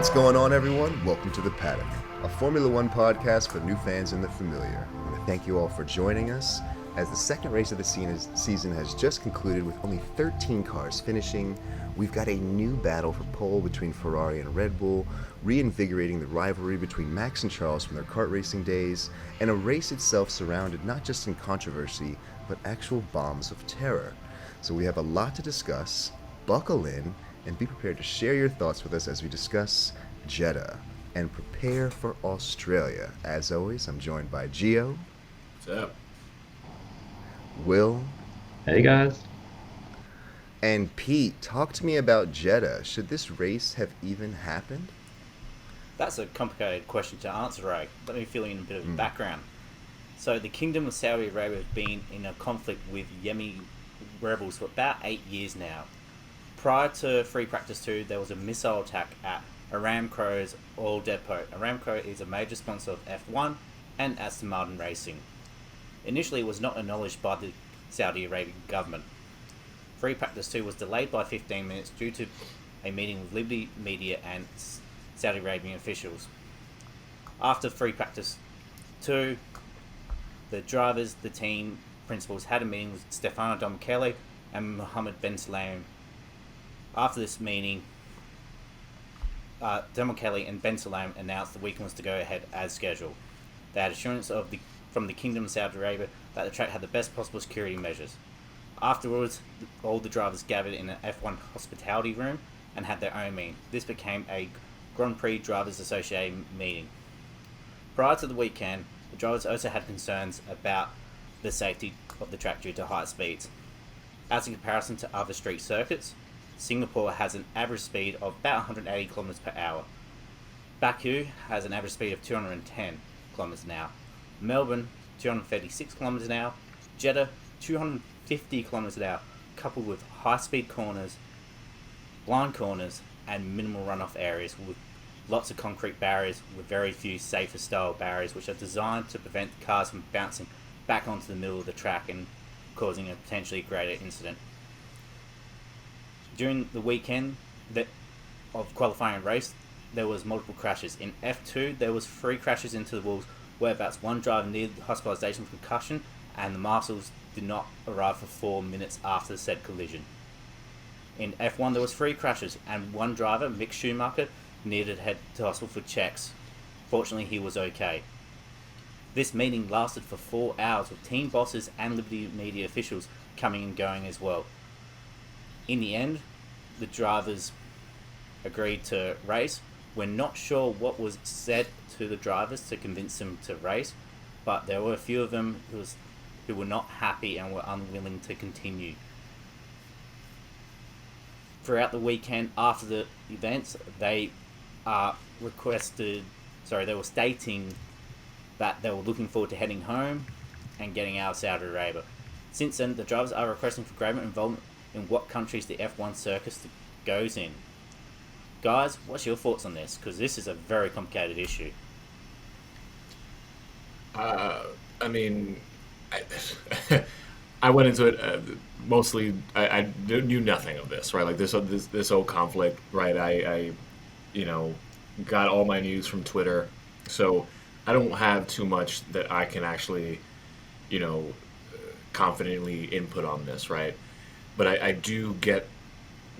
What's going on, everyone? Welcome to the Paddock, a Formula One podcast for new fans and the familiar. I want to thank you all for joining us. As the second race of the season has just concluded with only 13 cars finishing, we've got a new battle for pole between Ferrari and Red Bull, reinvigorating the rivalry between Max and Charles from their kart racing days, and a race itself surrounded not just in controversy, but actual bombs of terror. So we have a lot to discuss. Buckle in and be prepared to share your thoughts with us as we discuss Jeddah and prepare for Australia. As always, I'm joined by Gio. What's up? Will. Hey guys. And Pete. Talk to me about Jeddah. Should this race have even happened? That's a complicated question to answer, Ray. Let me fill in a bit of background. So the Kingdom of Saudi Arabia has been in a conflict with Yemeni rebels for about 8 years now. Prior to Free Practice 2, there was a missile attack at Aramco's oil depot. Aramco is a major sponsor of F1 and Aston Martin Racing. Initially, it was not acknowledged by the Saudi Arabian government. Free Practice 2 was delayed by 15 minutes due to a meeting with Liberty Media and Saudi Arabian officials. After Free Practice 2, the drivers, the team principals had a meeting with Stefano Domenicali and Mohammed Ben Sulayem. After this meeting, Domenicali and Ben Sulayem announced the weekend was to go ahead as scheduled. They had assurance from the Kingdom of Saudi Arabia that the track had the best possible security measures. Afterwards, all the drivers gathered in an F1 hospitality room and had their own meeting. This became a Grand Prix Drivers Association meeting. Prior to the weekend, the drivers also had concerns about the safety of the track due to high speeds. As in comparison to other street circuits, Singapore has an average speed of about 180 km per hour. Baku has an average speed of 210 km an hour. Melbourne, 236 km an hour. Jeddah, 250 km an hour, coupled with high-speed corners, blind corners, and minimal runoff areas with lots of concrete barriers with very few safer style barriers which are designed to prevent cars from bouncing back onto the middle of the track and causing a potentially greater incident. During the weekend of qualifying race, there was multiple crashes. In F2, there was 3 crashes into the walls, whereabouts one driver needed hospitalisation for concussion, and the marshals did not arrive for 4 minutes after said collision. In F1, there was 3 crashes, and one driver, Mick Schumacher, needed to head to hospital for checks. Fortunately, he was okay. This meeting lasted for 4 hours with team bosses and Liberty Media officials coming and going as well. In the end, the drivers agreed to race. We're not sure what was said to the drivers to convince them to race, but there were a few of them who were not happy and were unwilling to continue. Throughout the weekend after the events, they were stating that they were looking forward to heading home and getting out of Saudi Arabia. Since then, the drivers are requesting for greater involvement in what countries the F1 circus goes in. Guys, what's your thoughts on this? Because this is a very complicated issue. I went into it mostly. I knew nothing of this, right? Like this whole conflict, right? I got all my news from Twitter, so I don't have too much that I can actually, confidently input on this, right? But I do get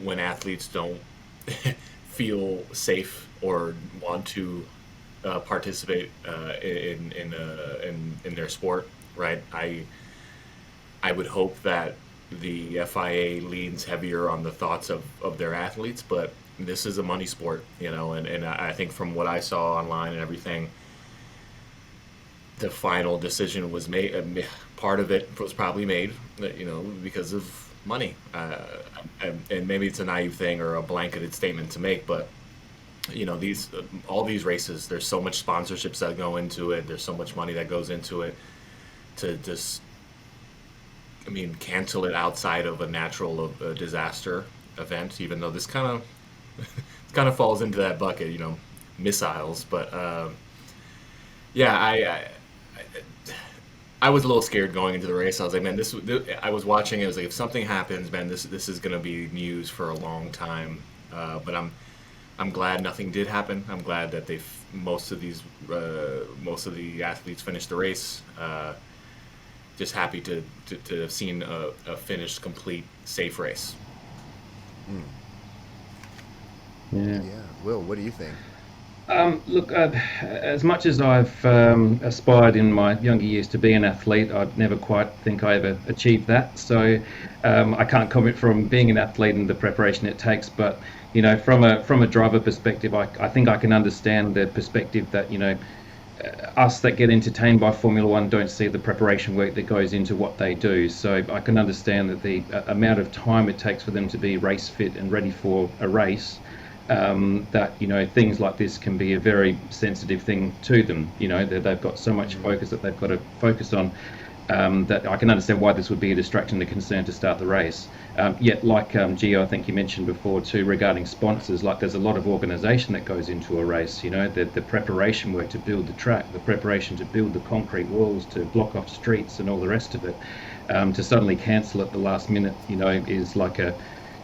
when athletes don't feel safe or want to participate in their sport, right? I would hope that the FIA leans heavier on the thoughts of their athletes, but this is a money sport, and I think from what I saw online and everything, the final decision was made. Part of it was probably made, because of money, and maybe it's a naive thing or a blanketed statement to make, but all these races, there's so much sponsorships that go into it, there's so much money that goes into it, to just cancel it outside of a natural disaster event, even though this kind of falls into that bucket, missiles, but I was a little scared going into the race. I was like, man, I was watching it. I was like, if something happens, man, this is going to be news for a long time. But I'm I'm glad nothing did happen. I'm glad that most of the athletes finished the race. Just happy to have seen a finished, complete, safe race. Yeah. Will, what do you think? Look, as much as I've aspired in my younger years to be an athlete, I'd never quite think I ever achieved that. So I can't comment from being an athlete and the preparation it takes. But from a driver perspective, I think I can understand the perspective that us that get entertained by Formula One don't see the preparation work that goes into what they do. So I can understand that the amount of time it takes for them to be race fit and ready for a race. That things like this can be a very sensitive thing to them. They've got so much focus that they've got to focus on, that I can understand why this would be a distraction and a concern to start the race. Yet, like Gio, I think you mentioned before too, regarding sponsors, like there's a lot of organisation that goes into a race. The preparation work to build the track, the preparation to build the concrete walls, to block off streets and all the rest of it. To suddenly cancel at the last minute, is like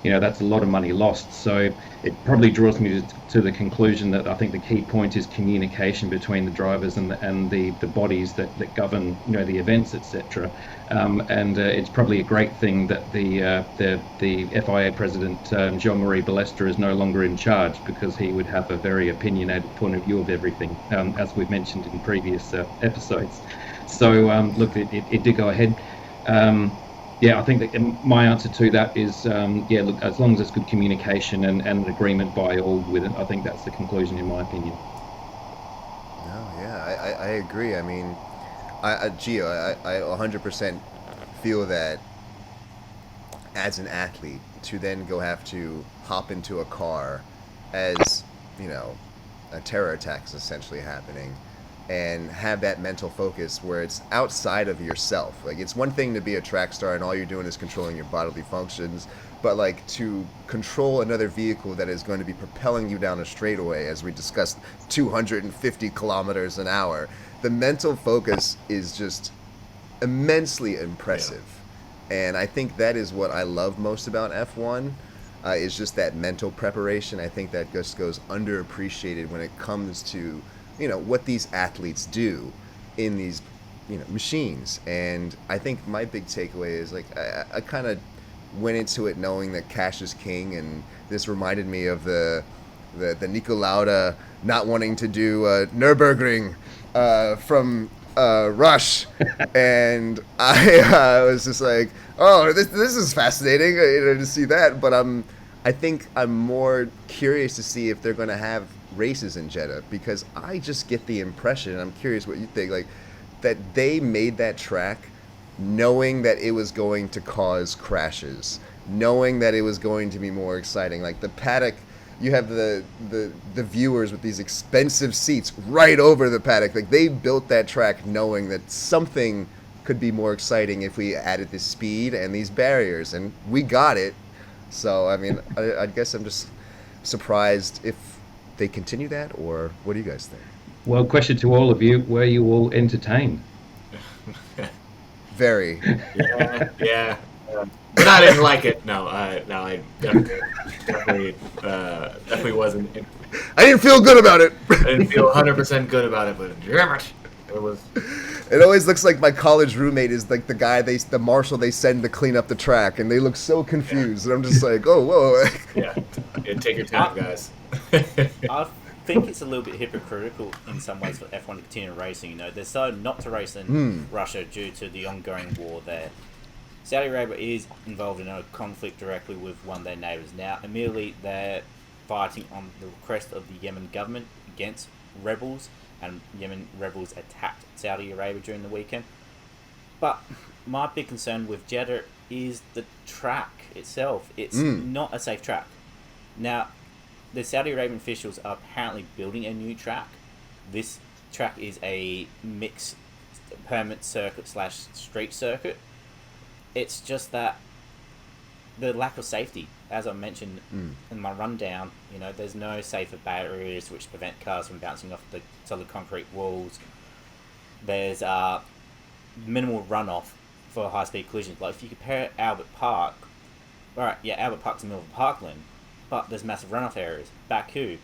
that's a lot of money lost. So it probably draws me to the conclusion that I think the key point is communication between the drivers and the bodies that govern the events, etc. And it's probably a great thing that the FIA president Jean-Marie Balestre is no longer in charge, because he would have a very opinionated point of view of everything, as we've mentioned in previous episodes. So look, it did go ahead. I think that my answer to that is, look, as long as there's good communication and an agreement by all with it, I think that's the conclusion in my opinion. No, yeah, I agree. I mean, Gio, I 100% feel that as an athlete, to then go have to hop into a car as, a terror attack is essentially happening, and have that mental focus where it's outside of yourself. Like, it's one thing to be a track star and all you're doing is controlling your bodily functions, but like to control another vehicle that is going to be propelling you down a straightaway, as we discussed, 250 kilometers an hour, the mental focus is just immensely impressive. Yeah. And I think that is what I love most about F1, is just that mental preparation. I think that just goes underappreciated when it comes to what these athletes do in these, machines. And I think my big takeaway is, like, I kind of went into it knowing that cash is king, and this reminded me of the Nico Lauda not wanting to do Nürburgring from Rush, and I was just like, oh, this is fascinating, to see that. But I think I'm more curious to see if they're going to have races in Jeddah, because I just get the impression, and I'm curious what you think, like, that they made that track knowing that it was going to cause crashes, knowing that it was going to be more exciting. Like the paddock, you have the viewers with these expensive seats right over the paddock. Like, they built that track knowing that something could be more exciting if we added this speed and these barriers, and we got it. So I mean, I guess I'm just surprised if they continue that, or what do you guys think? Well, question to all of you: were you all entertained? Very. Yeah. But I didn't like it. No, I definitely wasn't. I didn't feel good about it. I didn't feel 100% good about it, but damn it, it was. It always looks like my college roommate is like the marshal they send to clean up the track, and they look so confused, and I'm just like, oh, whoa. Yeah, take your time, guys. I think it's a little bit hypocritical in some ways for F1 to continue racing. They decided not to race in Russia due to the ongoing war there. Saudi Arabia is involved in a conflict directly with one of their neighbours. Now, immediately they're fighting on the request of the Yemen government against rebels, and Yemen rebels attacked Saudi Arabia during the weekend. But my big concern with Jeddah is the track itself. It's not a safe track. Now, the Saudi Arabian officials are apparently building a new track. This track is a mixed permit circuit / street circuit. It's just that the lack of safety, as I mentioned in my rundown, there's no safer barriers which prevent cars from bouncing off the solid concrete walls. There's minimal runoff for high-speed collisions. Like, if you compare Albert Park, Albert Park's in the middle of parkland, but there's massive runoff areas. Baku,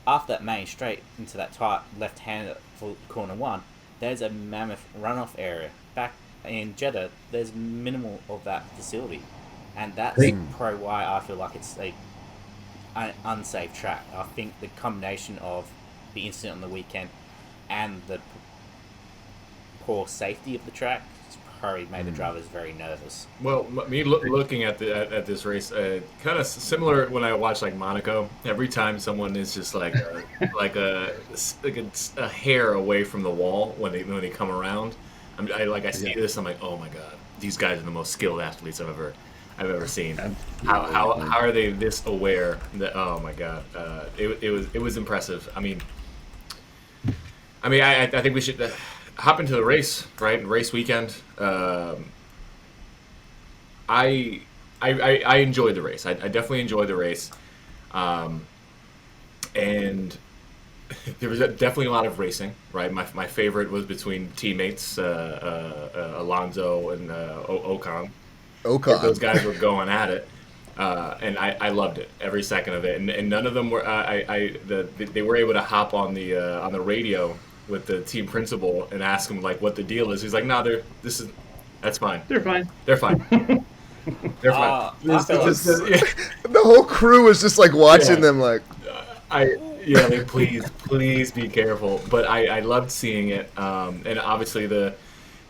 after that main straight into that tight left-hander for corner 1, there's a mammoth runoff area. Back in Jeddah, there's minimal of that facility, and that's probably why I feel like it's an unsafe track. I think the combination of the incident on the weekend and the poor safety of the track probably made the drivers very nervous. Well, me looking at this race, kind of similar when I watch like Monaco. Every time someone is just like a hair away from the wall when they come around, I see this, I'm like, oh my god, these guys are the most skilled athletes I've ever seen. How are they this aware that? Oh my god, it was impressive. I mean, I think we should hop into the race, right? Race weekend. I enjoyed the race. I definitely enjoyed the race, and there was definitely a lot of racing, right? My favorite was between teammates, Alonso and Ocon. Those guys were going at it, and I loved it, every second of it. And none of them were. They were able to hop on the radio with the team principal and ask him like what the deal is. He's like, no, that's fine. They're fine. They're fine. They're fine. The whole crew was just like watching them like. Like, please be careful. But I loved seeing it, and obviously the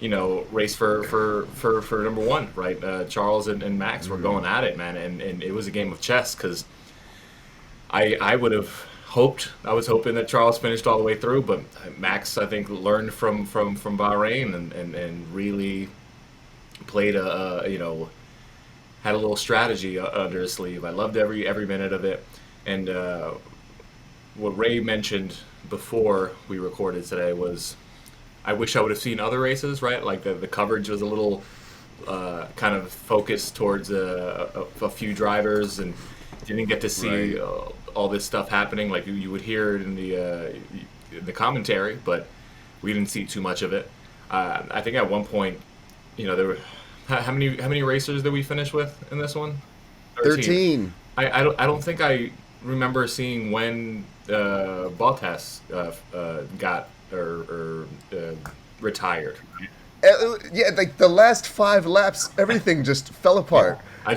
race for number 1, right? Charles and Max were going at it, man, and it was a game of chess, because I would have hoped. I was hoping that Charles finished all the way through, but Max, I think, learned from Bahrain and really played had a little strategy under his sleeve. I loved every minute of it, and what Ray mentioned before we recorded today was, I wish I would have seen other races, right? Like the coverage was a little kind of focused towards a few drivers, and didn't get to see all this stuff happening. Like you would hear it in the commentary, but we didn't see too much of it. I think at one point, there were how many racers did we finish with in this one? 13. I don't think I remember seeing when Bottas got or retired. Yeah, like the last 5 laps, everything just fell apart. They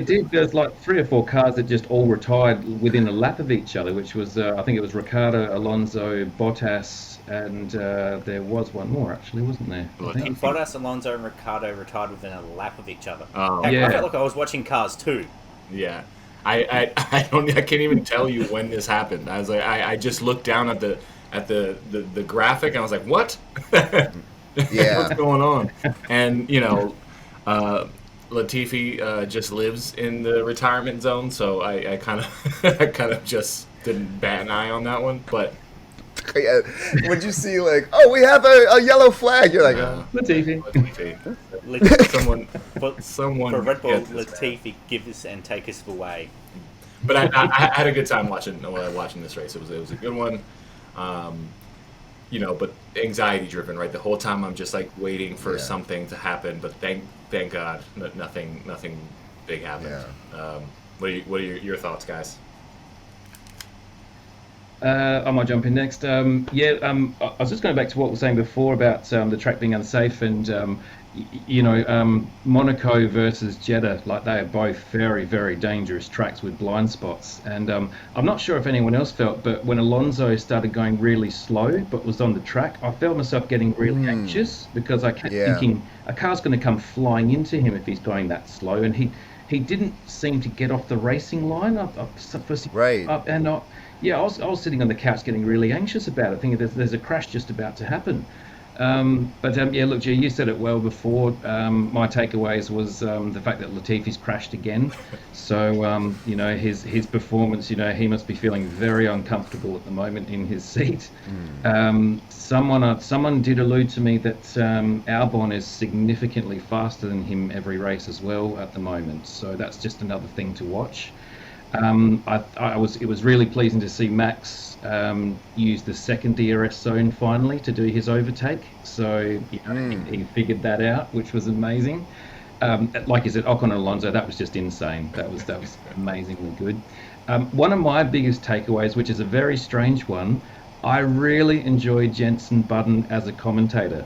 did. There's like 3 or 4 cars that just all retired within a lap of each other, which was I think it was Ricciardo, Alonso, Bottas, and there was one more actually, wasn't there? Bottas, Alonso, and Ricciardo retired within a lap of each other. Oh, yeah. I felt like I was watching Cars 2. Yeah. I can't even tell you when this happened. I was like, I just looked down at the graphic and I was like, what? Yeah. What's going on? And Latifi just lives in the retirement zone, so I kind of just didn't bat an eye on that one. But yeah, when you see like, oh, we have a yellow flag, you're like, Latifi. Someone for Red Bull, Latifi give us and take us away. But I had a good time watching this race. It was a good one. But anxiety driven, right? The whole time I'm just like waiting for something to happen. But thank God, nothing big happened. Yeah. What are your thoughts, guys? I might jump in next. I was just going back to what we were saying before about the track being unsafe, and Monaco versus Jeddah, like they are both very, very dangerous tracks with blind spots. And I'm not sure if anyone else felt, but when Alonso started going really slow but was on the track, I felt myself getting really anxious, because I kept thinking a car's going to come flying into him if he's going that slow, and he didn't seem to get off the racing line. I was sitting on the couch getting really anxious about it, thinking there's a crash just about to happen. Look, G, you said it well before. My takeaways was the fact that Latifi's crashed again. So, his performance, he must be feeling very uncomfortable at the moment in his seat. Someone did allude to me that Albon is significantly faster than him every race as well at the moment. So that's just another thing to watch. It was really pleasing to see Max use the second DRS zone finally to do his overtake. So he figured that out, which was amazing. Like you said, Ocon and Alonso, that was just insane. That was amazingly good. One of my biggest takeaways, which is a very strange one, I really enjoyed Jenson Button as a commentator.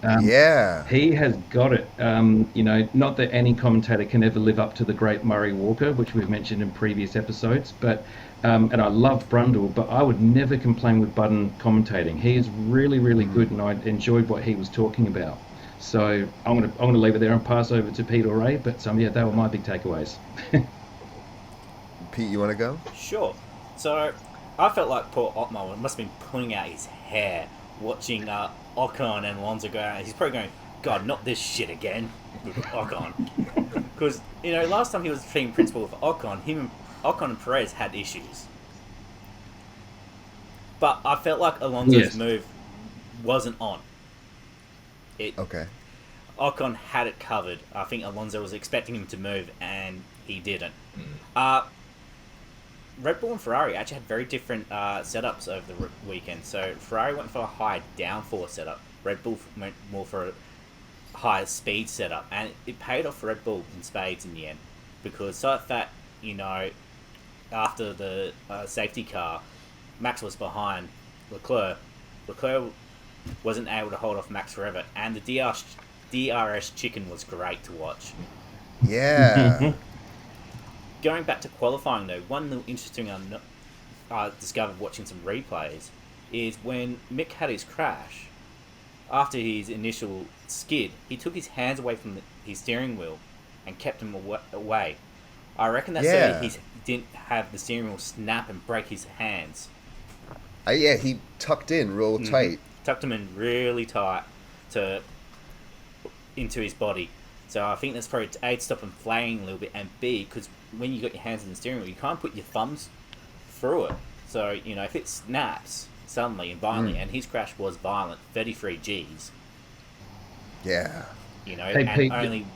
Yeah. He has got it. Not that any commentator can ever live up to the great Murray Walker, which we've mentioned in previous episodes, but and I love Brundle, but I would never complain with Button commentating. He is really, really good, and I enjoyed what he was talking about. So I'm gonna leave it there and pass over to Pete or Ray. But they were my big takeaways. Pete, you want to go? Sure. So I felt like poor Otmar must have been pulling out his hair watching Ocon and Alonso go out. He's probably going, God, not this shit again with Ocon. Because, last time he was team principal with Ocon, Ocon and Perez had issues. But I felt like Alonso's move wasn't on. Okay. Ocon had it covered. I think Alonso was expecting him to move, and he didn't. Red Bull and Ferrari actually had very different setups over the weekend. So Ferrari went for a high downforce setup. Red Bull went more for a high speed setup, and it paid off for Red Bull in spades in the end. Because so that after the safety car, Max was behind Leclerc. Leclerc wasn't able to hold off Max forever, and the DRS chicken was great to watch. Yeah. Going back to qualifying though, one little interesting I discovered watching some replays is when Mick had his crash, after his initial skid, he took his hands away from his steering wheel and kept him away. I reckon that's so he didn't have the steering wheel snap and break his hands. He tucked in real tight. Tucked him in really tight into his body. So I think that's probably A, to stop him flailing a little bit, and B, because when you got your hands in the steering wheel, you can't put your thumbs through it. So, if it snaps suddenly and violently, and his crash was violent, 33 Gs. Yeah. Hey, Pete,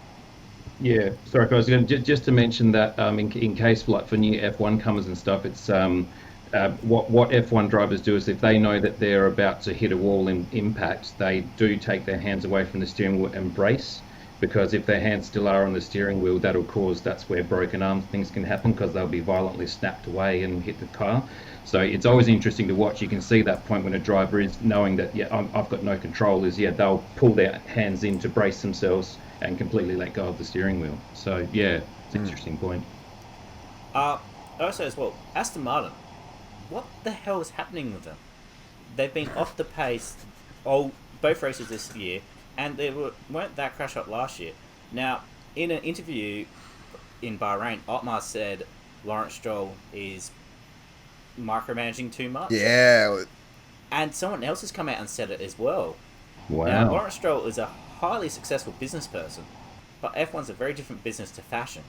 yeah, sorry, I was going to just to mention that in case for new F1 comers and stuff, it's what F1 drivers do is if they know that they're about to hit a wall in impact, they do take their hands away from the steering wheel and brace. Because if their hands still are on the steering wheel, that's where broken arms things can happen, because they'll be violently snapped away and hit the car. So it's always interesting to watch. You can see that point when a driver is knowing that, I've got no control, they'll pull their hands in to brace themselves and completely let go of the steering wheel. So, it's an interesting point. Also as well, Aston Martin, what the hell is happening with them? They've been off the pace both races this year, and they weren't that crash up last year. Now, in an interview in Bahrain, Otmar said Lawrence Stroll is micromanaging too much. Yeah. And someone else has come out and said it as well. Wow. Now, Lawrence Stroll is a highly successful business person, but F1's a very different business to fashion.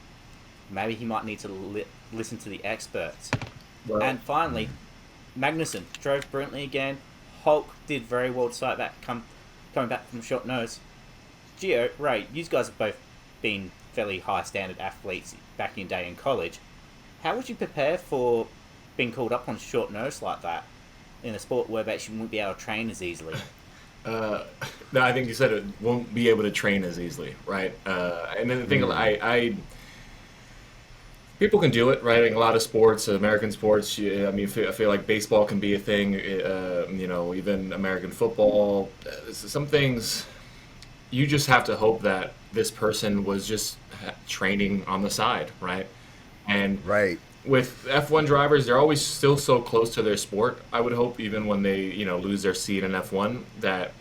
Maybe he might need to listen to the experts. Well, and finally, Magnussen drove brilliantly again. Hulk did very well despite that coming back from short nose. Gio, Ray, you guys have both been fairly high standard athletes back in day in college. How would you prepare for being called up on short nose like that in a sport where you wouldn't be able to train as easily? No, I think you said it won't be able to train as easily, right? And then the thing, I people can do it, right? In a lot of sports, American sports. I feel like baseball can be a thing. Even American football. Some things, you just have to hope that this person was just training on the side, right? And with F1 drivers, they're always still so close to their sport. I would hope even when they lose their seat in F1, that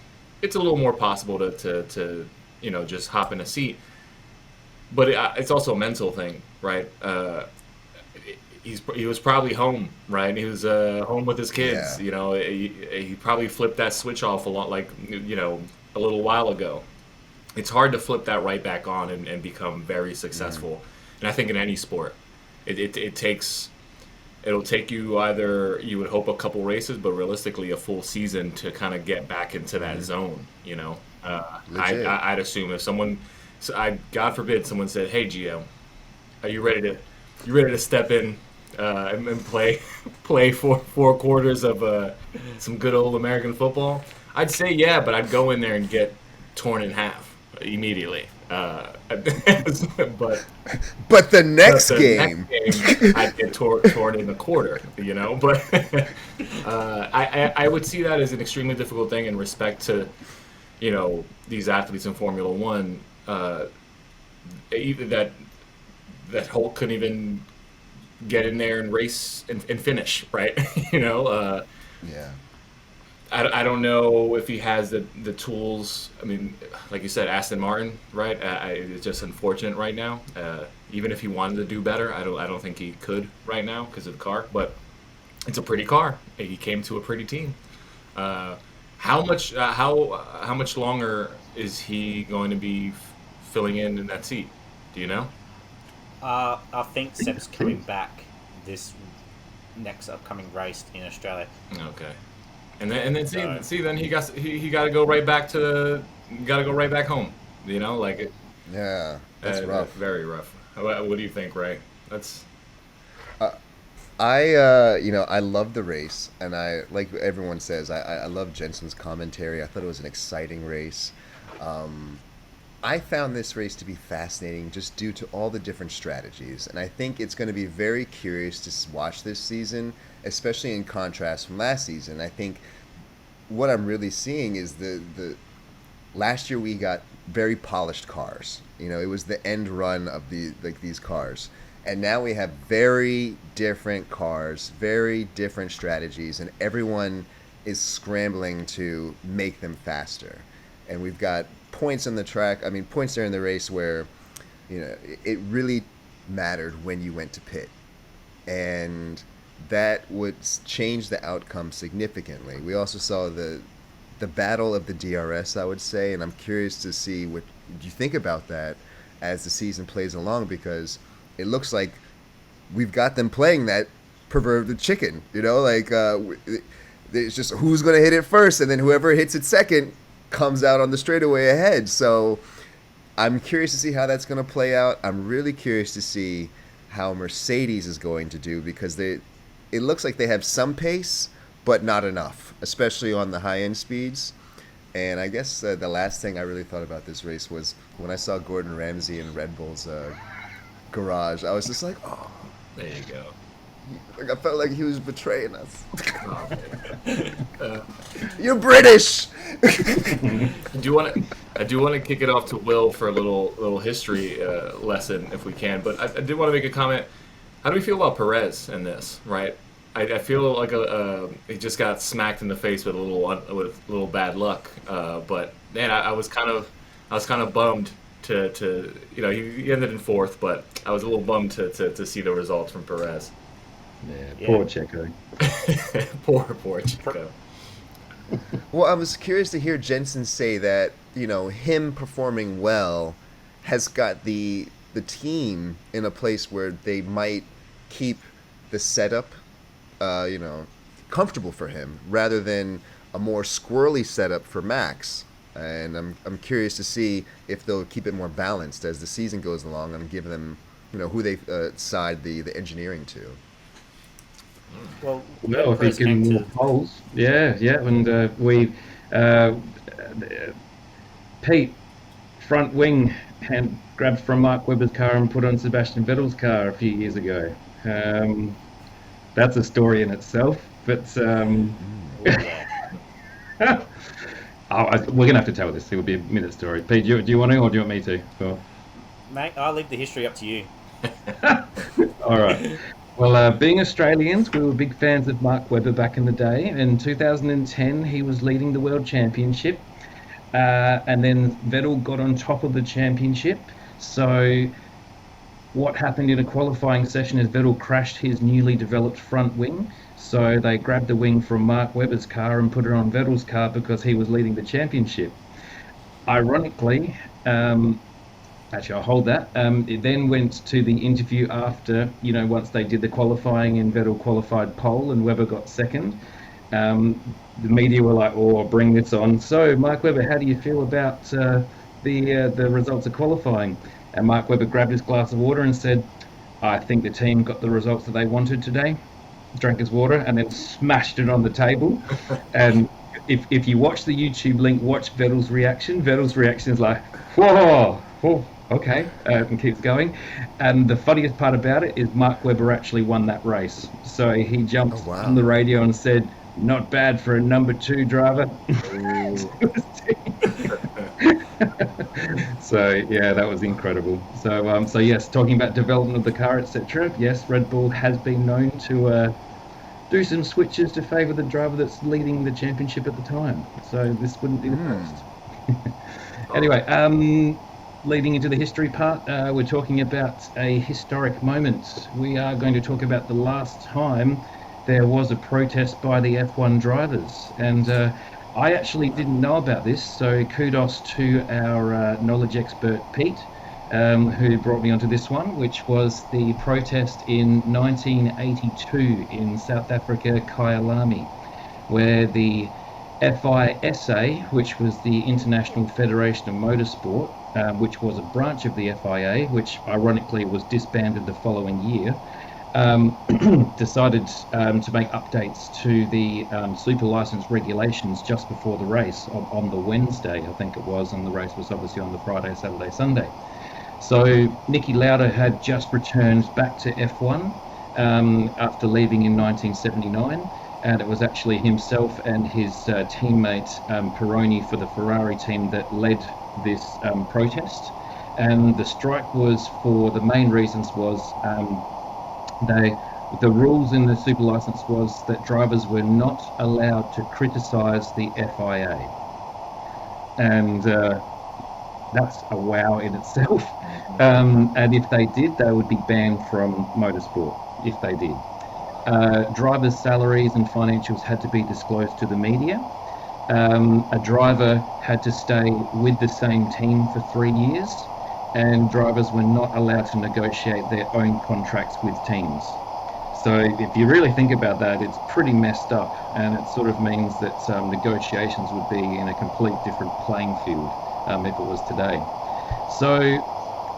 it's a little more possible to just hop in a seat. But it's also a mental thing, right? He was probably home, right? He was home with his kids. Yeah. He probably flipped that switch off a little while ago. It's hard to flip that right back on and become very successful. And I think in any sport, it'll take you either, you would hope, a couple races, but realistically a full season to kind of get back into that zone. I'd assume if someone, God forbid, someone said, "Hey, Gio, are you ready to step in and play 4 quarters of some good old American football?" I'd say yeah, but I'd go in there and get torn in half immediately. But the next game, I'd get torn in a quarter, But I would see that as an extremely difficult thing in respect to, these athletes in Formula One. Even that Hulk couldn't even get in there and race and finish, right? yeah. I don't know if he has the tools. I mean, like you said, Aston Martin, right? It's just unfortunate right now. Even if he wanted to do better, I don't think he could right now because of the car. But it's a pretty car. He came to a pretty team. How much longer is he going to be filling in that seat? Do you know? I think Seb's coming back this next upcoming race in Australia. Okay. And then then he got to go right back home. Yeah, that's rough. Very rough. What do you think, Ray? I love the race, and I like everyone says. I love Jensen's commentary. I thought it was an exciting race. I found this race to be fascinating just due to all the different strategies, and I think it's going to be very curious to watch this season, especially in contrast from last season. I think what I'm really seeing is the last year we got very polished cars. It was the end run of these cars. And now we have very different cars, very different strategies, and everyone is scrambling to make them faster. And we've got points on the track, points there in the race where, it really mattered when you went to pit. And that would change the outcome significantly. We also saw the battle of the DRS, I would say, and I'm curious to see what you think about that as the season plays along, because it looks like we've got them playing that proverbial chicken, it's just who's going to hit it first, and then whoever hits it second comes out on the straightaway ahead. So I'm curious to see how that's going to play out. I'm really curious to see how Mercedes is going to do, because it looks like they have some pace, but not enough, especially on the high-end speeds. And I guess the last thing I really thought about this race was when I saw Gordon Ramsay in Red Bull's garage. I was just like, oh. There you go. Like I felt like he was betraying us. You're British. I do want to kick it off to Will for a little history lesson if we can. But I did want to make a comment. How do we feel about Perez in this? Right. I feel like he just got smacked in the face with a little bad luck. But man, I was kind of bummed to he ended in fourth, but I was a little bummed to see the results from Perez. Yeah. Poor Checo. poor Checo. Well, I was curious to hear Jensen say that him performing well has got the team in a place where they might keep the setup comfortable for him rather than a more squirrely setup for Max. And I'm curious to see if they'll keep it more balanced as the season goes along and give them who they side the engineering to. Well, if he can move poles, and Pete front wing hand grabbed from Mark Webber's car and put on Sebastian Vettel's car a few years ago. That's a story in itself, but we're gonna have to tell this. It will be a minute story. Pete, do you want to, or do you want me to? Or... Mate, I'll leave the history up to you. All right. Well, being Australians, we were big fans of Mark Webber back in the day. In 2010, he was leading the World Championship, and then Vettel got on top of the championship. So what happened in a qualifying session is Vettel crashed his newly developed front wing. So they grabbed the wing from Mark Webber's car and put it on Vettel's car because he was leading the championship. Ironically, actually, I'll hold that. It then went to the interview after, once they did the qualifying and Vettel qualified pole and Webber got second. The media were like, "Oh, bring this on." So, Mark Webber, how do you feel about the results of qualifying? And Mark Webber grabbed his glass of water and said, "I think the team got the results that they wanted today." Drank his water and then smashed it on the table. And if you watch the YouTube link, watch Vettel's reaction. Vettel's reaction is like, "Whoa, Oh, okay, and keeps going. And the funniest part about it is Mark Webber actually won that race. So he jumped Oh, wow. on the radio and said, "Not bad for a number 2 driver." So yeah, that was incredible. So yes, talking about development of the car, etc. Yes, Red Bull has been known to do some switches to favour the driver that's leading the championship at the time. So this wouldn't be the first. Anyway, leading into the history part, we're talking about a historic moment. We are going to talk about the last time there was a protest by the F1 drivers. And I actually didn't know about this, so kudos to our knowledge expert, Pete, who brought me onto this one, which was the protest in 1982 in South Africa, Kyalami, where the FISA, which was the International Federation of Motorsport, which was a branch of the FIA, which ironically was disbanded the following year, decided to make updates to the super license regulations just before the race on the Wednesday, I think it was, and the race was obviously on the Friday, Saturday, Sunday. So Niki Lauda had just returned back to F1 after leaving in 1979. And it was actually himself and his teammate Pironi for the Ferrari team that led this protest. And the strike was for the main reasons was the rules in the super license was that drivers were not allowed to criticise the FIA. And that's a wow in itself. And if they did, they would be banned from motorsport, if they did. Drivers' salaries and financials had to be disclosed to the media. A driver had to stay with the same team for 3 years, and drivers were not allowed to negotiate their own contracts with teams. So if you really think about that, it's pretty messed up, and it sort of means that negotiations would be in a complete different playing field if it was today. So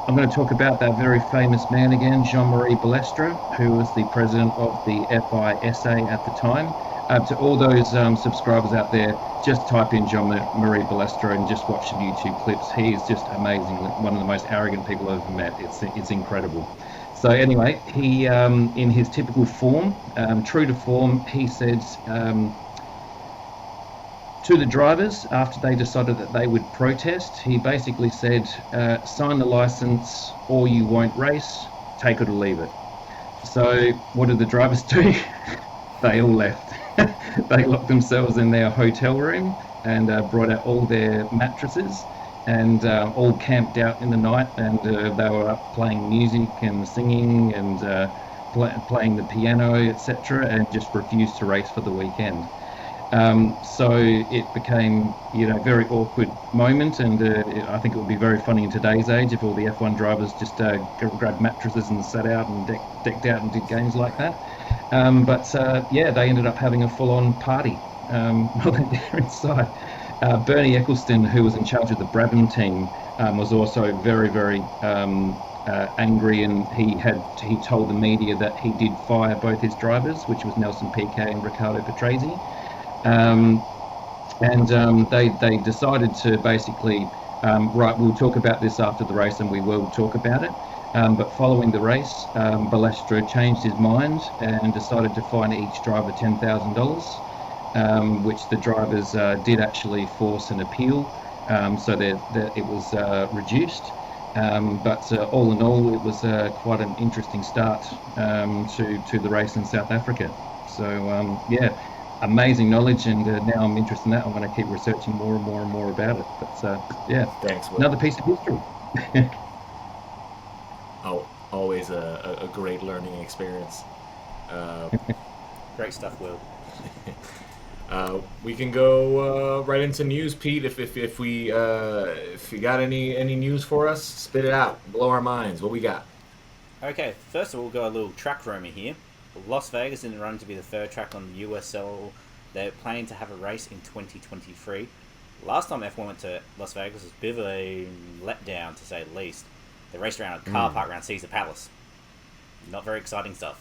I'm going to talk about that very famous man again, Jean-Marie Balestre, who was the president of the FISA at the time. To all those subscribers out there, just type in Jean-Marie Balestre and just watch the YouTube clips. He is just amazing, one of the most arrogant people I've ever met. It's incredible. So anyway, he, in his typical form, true to form, he said to the drivers, after they decided that they would protest, he basically said, sign the license or you won't race, take it or leave it. So what did the drivers do? They all left. They locked themselves in their hotel room and brought out all their mattresses and all camped out in the night, and they were up playing music and singing and playing the piano, etc., and just refused to race for the weekend. So it became, very awkward moment, and I think it would be very funny in today's age if all the F1 drivers just grabbed mattresses and sat out and decked out and did games like that. But they ended up having a full-on party while they were inside. Bernie Ecclestone, who was in charge of the Brabham team, was also very, very angry, and he told the media that he did fire both his drivers, which was Nelson Piquet and Riccardo Patrese. They decided to basically, we'll talk about this after the race, and we will talk about it. But following the race, Balestre changed his mind and decided to fine each driver $10,000, which the drivers did actually force an appeal, so that it was reduced. But all in all, it was quite an interesting start to the race in South Africa. So amazing knowledge, and now I'm interested in that. I'm going to keep researching more and more and more about it. But Thanks, Will. another piece of history. Always a great learning experience. Great stuff, Will. We can go right into news, Pete. If you got any news for us, spit it out. Blow our minds. What we got? Okay, first of all, we'll go a little track rumor here. Las Vegas in the run to be the third track on the USL. They're planning to have a race in 2023. Last time F1 went to Las Vegas was a bit of a letdown, to say the least. They raced around a car park around Caesar Palace. Not very exciting stuff.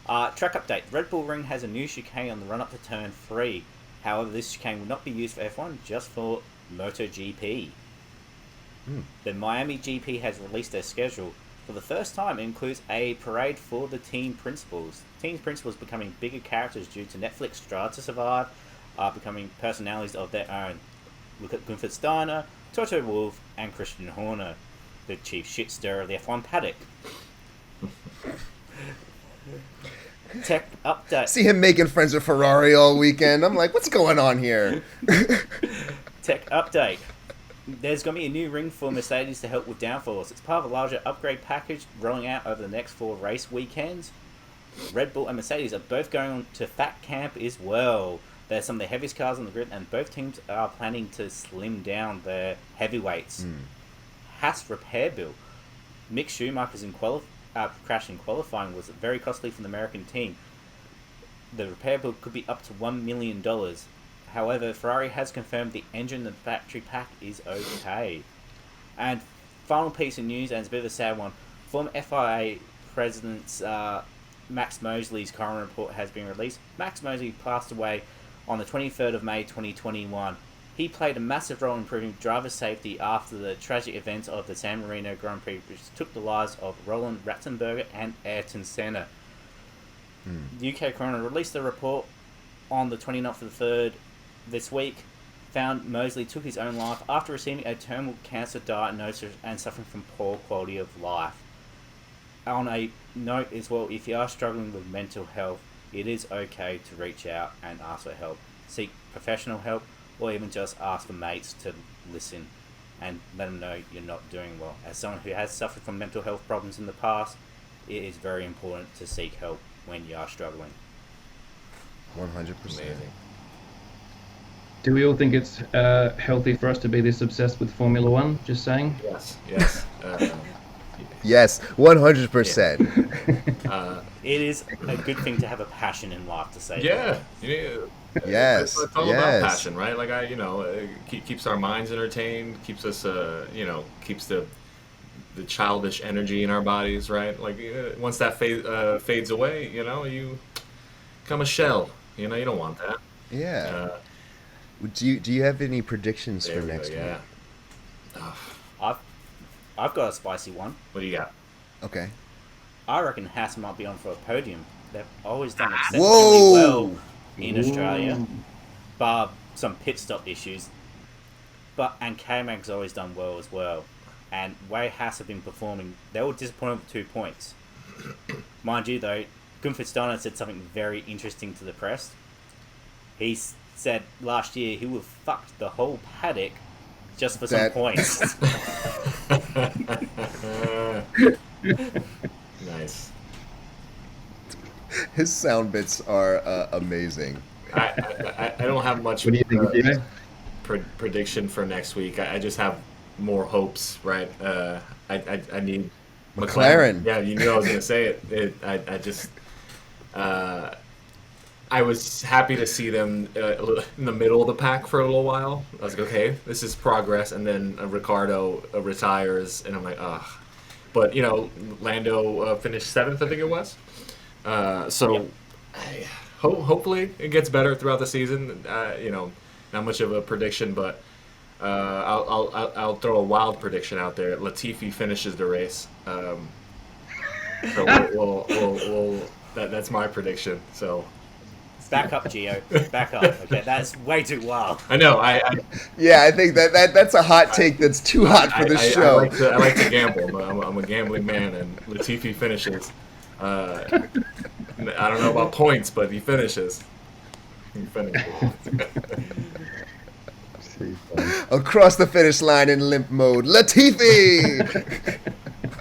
Track update. Red Bull Ring has a new chicane on the run-up to Turn 3. However, this chicane will not be used for F1, just for MotoGP. The Miami GP has released their schedule. For the first time, it includes a parade for the team principals. Team principals becoming bigger characters due to Netflix Drive to Survive, are becoming personalities of their own. Look at Gunther Steiner, Toto Wolff, and Christian Horner, the chief shit stirrer of the F1 paddock. Tech update. See him making friends with Ferrari all weekend. I'm like, what's going on here? Tech update. There's going to be a new ring for Mercedes to help with downforce. It's part of a larger upgrade package rolling out over the next 4 race weekends. Red Bull and Mercedes are both going on to Fat Camp as well. They're some of the heaviest cars on the grid, and both teams are planning to slim down their heavyweights. Haas repair bill. Mick Schumacher's crash in qualifying was very costly for the American team. The repair bill could be up to $1 million. However, Ferrari has confirmed the engine and battery pack is okay. And final piece of news, and it's a bit of a sad one. Former FIA President Max Mosley's coroner report has been released. Max Mosley passed away on the 23rd of May 2021. He played a massive role in improving driver safety after the tragic events of the San Marino Grand Prix, which took the lives of Roland Ratzenberger and Ayrton Senna. The UK coroner released the report on the 29th of the 3rd this week, found Mosley took his own life after receiving a terminal cancer diagnosis and suffering from poor quality of life. On a note as well, if you are struggling with mental health, it is okay to reach out and ask for help. Seek professional help, or even just ask for mates to listen and let them know you're not doing well. As someone who has suffered from mental health problems in the past, it is very important to seek help when you are struggling. 100%. Amazing. Do we all think it's healthy for us to be this obsessed with Formula One? Just saying. Yes. Yes, 100%. It is a good thing to have a passion in life, to say. Yeah. Yes. It's all about passion, right? Like keeps our minds entertained, keeps us, keeps the childish energy in our bodies, right? Like once that fades away, you become a shell. You don't want that. Yeah. Do you have any predictions for next week? Yeah. I've got a spicy one. What do you got? Okay. I reckon Haas might be on for a podium. They've always done exceptionally well in Australia, bar some pit stop issues. And K-Mag's always done well as well. And way Haas have been performing, they were disappointed with 2 points. Mind you, though, Gunther Steiner said something very interesting to the press. He said last year he would have fucked the whole paddock just for some points. Nice. His sound bits are amazing. I don't have much. What do you think, Jimmy? Prediction for next week. I just have more hopes, right? I need McLaren. Yeah, you knew I was going to say it. I was happy to see them in the middle of the pack for a little while. I was like, okay, this is progress. And then Ricardo retires, and I'm like, ugh. But, Lando finished 7th, I think it was. Hopefully it gets better throughout the season. Not much of a prediction, but I'll throw a wild prediction out there. Latifi finishes the race. So we'll that's my prediction. So back up, Gio. Back up. Okay, that's way too wild. I know. I think that's a hot take. That's too hot for the show. I like to gamble. I'm a gambling man, and Latifi finishes. I don't know about points, but he finishes. Across the finish line in limp mode, Latifi.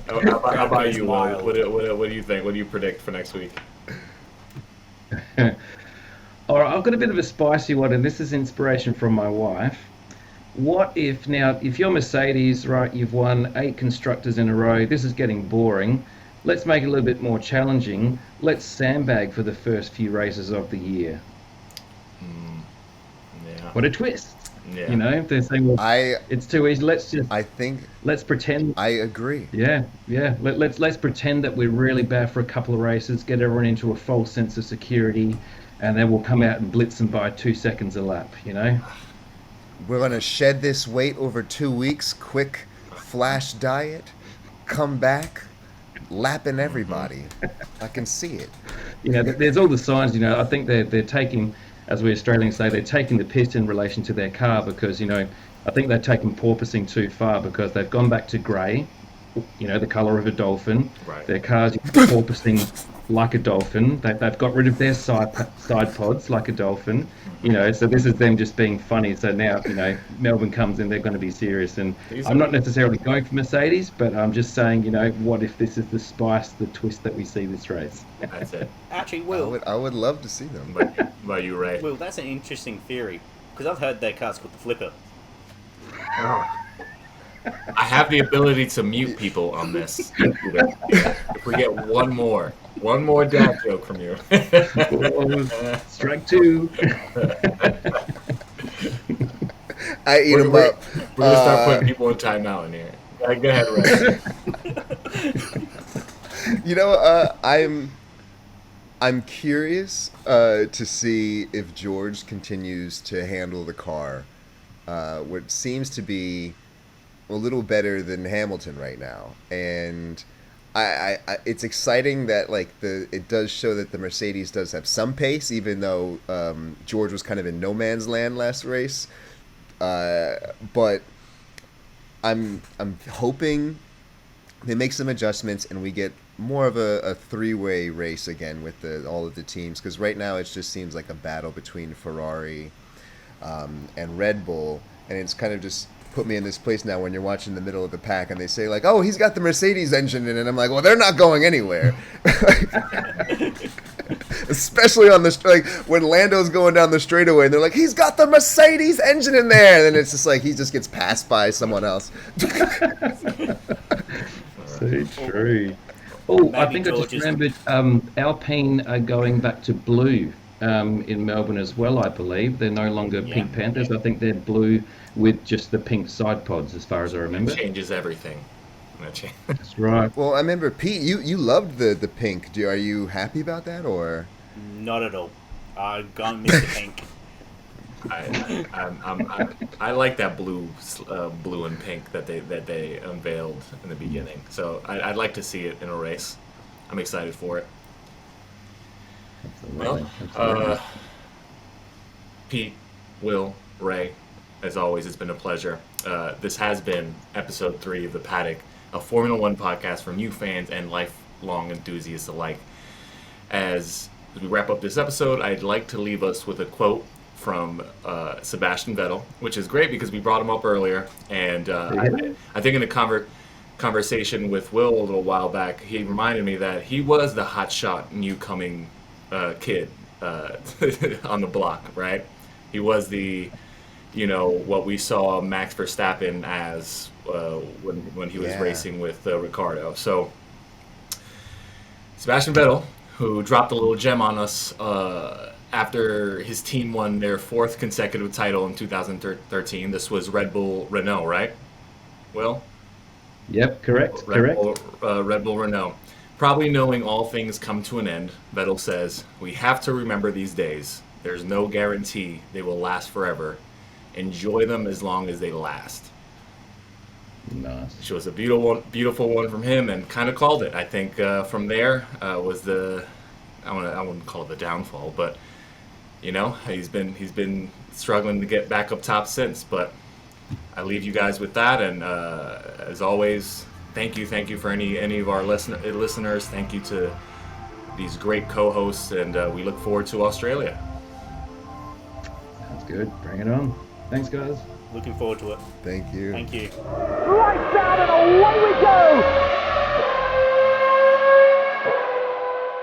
How about you? What do you think? What do you predict for next week? All right, I've got a bit of a spicy one, and this is inspiration from my wife. What if you're Mercedes, right, you've won 8 constructors in a row, this is getting boring. Let's make it a little bit more challenging. Let's sandbag for the first few races of the year. Yeah. What a twist. Yeah. They're saying, well, it's too easy. Let's pretend. I agree. Yeah. Let's pretend that we're really bad for a couple of races, get everyone into a false sense of security, and then we'll come out and blitz them by 2 seconds a lap, We're going to shed this weight over 2 weeks, quick flash diet, come back, lapping everybody. I can see it. There's all the signs. I think they're taking, as we Australians say, they're taking the piss in relation to their car because, I think they're taking porpoising too far because they've gone back to grey, the colour of a dolphin. Right. Their cars porpoising like a dolphin. They've got rid of their side pods like a dolphin. So this is them just being funny. So now, Melbourne comes in, they're going to be serious. And I'm not necessarily going for Mercedes, but I'm just saying, what if this is the spice, the twist that we see this race? That's it. Actually, Will. I would love to see them. But you, Ray. Will, that's an interesting theory because I've heard their car's called the Flipper. I have the ability to mute people on this. If we get one more dad joke from you. Strike two. We're gonna start putting people in timeout in here. Go ahead, Ray. I'm curious to see if George continues to handle the car, what seems to be a little better than Hamilton right now, and I it's exciting that it does show that the Mercedes does have some pace, even though George was kind of in no man's land last race. But I'm hoping they make some adjustments and we get more of a three-way race again with all of the teams, because right now it just seems like a battle between Ferrari and Red Bull, and it's kind of just put me in this place now when you're watching the middle of the pack and they say oh, he's got the Mercedes engine in it, and I'm like, well, they're not going anywhere. Especially on when Lando's going down the straightaway and they're like, he's got the Mercedes engine in there, and then it's just he just gets passed by someone else. So true. Oh, I think I just remembered Alpine are going back to blue in Melbourne as well, I believe. They're no longer Pink Panthers. I think they're blue with just the pink side pods, as far as I remember. It changes everything. That's right. Well, I remember, Pete, you loved the pink. Are you happy about that, or? Not at all. I've gone Mr. Pink. I like that blue and pink that they unveiled in the beginning. So I'd like to see it in a race. I'm excited for it. Absolutely. Well, Pete, Will, Ray, as always, it's been a pleasure. This has been episode 3 of The Paddock, a Formula One podcast for new fans and lifelong enthusiasts alike. As we wrap up this episode, I'd like to leave us with a quote from Sebastian Vettel, which is great because we brought him up earlier. And I think in a conversation with Will a little while back, he reminded me that he was the hotshot new-coming kid on the block, right? He was the, what we saw Max Verstappen as when he was racing with Ricciardo. So Sebastian Vettel, who dropped a little gem on us after his team won their 4th consecutive title in 2013. This was Red Bull Renault, right? Will? Yep, correct. Red Bull Renault. Probably knowing all things come to an end, Vettel says, "We have to remember these days. There's no guarantee they will last forever. Enjoy them as long as they last." Nice. Which was a beautiful one from him, and kind of called it. I think from there was I wouldn't call it the downfall, but he's been struggling to get back up top since. But I leave you guys with that, and as always, thank you for any of our listeners. Thank you to these great co-hosts, and we look forward to Australia. Sounds good. Bring it on. Thanks, guys. Looking forward to it. Thank you. Thank you. Lights out and away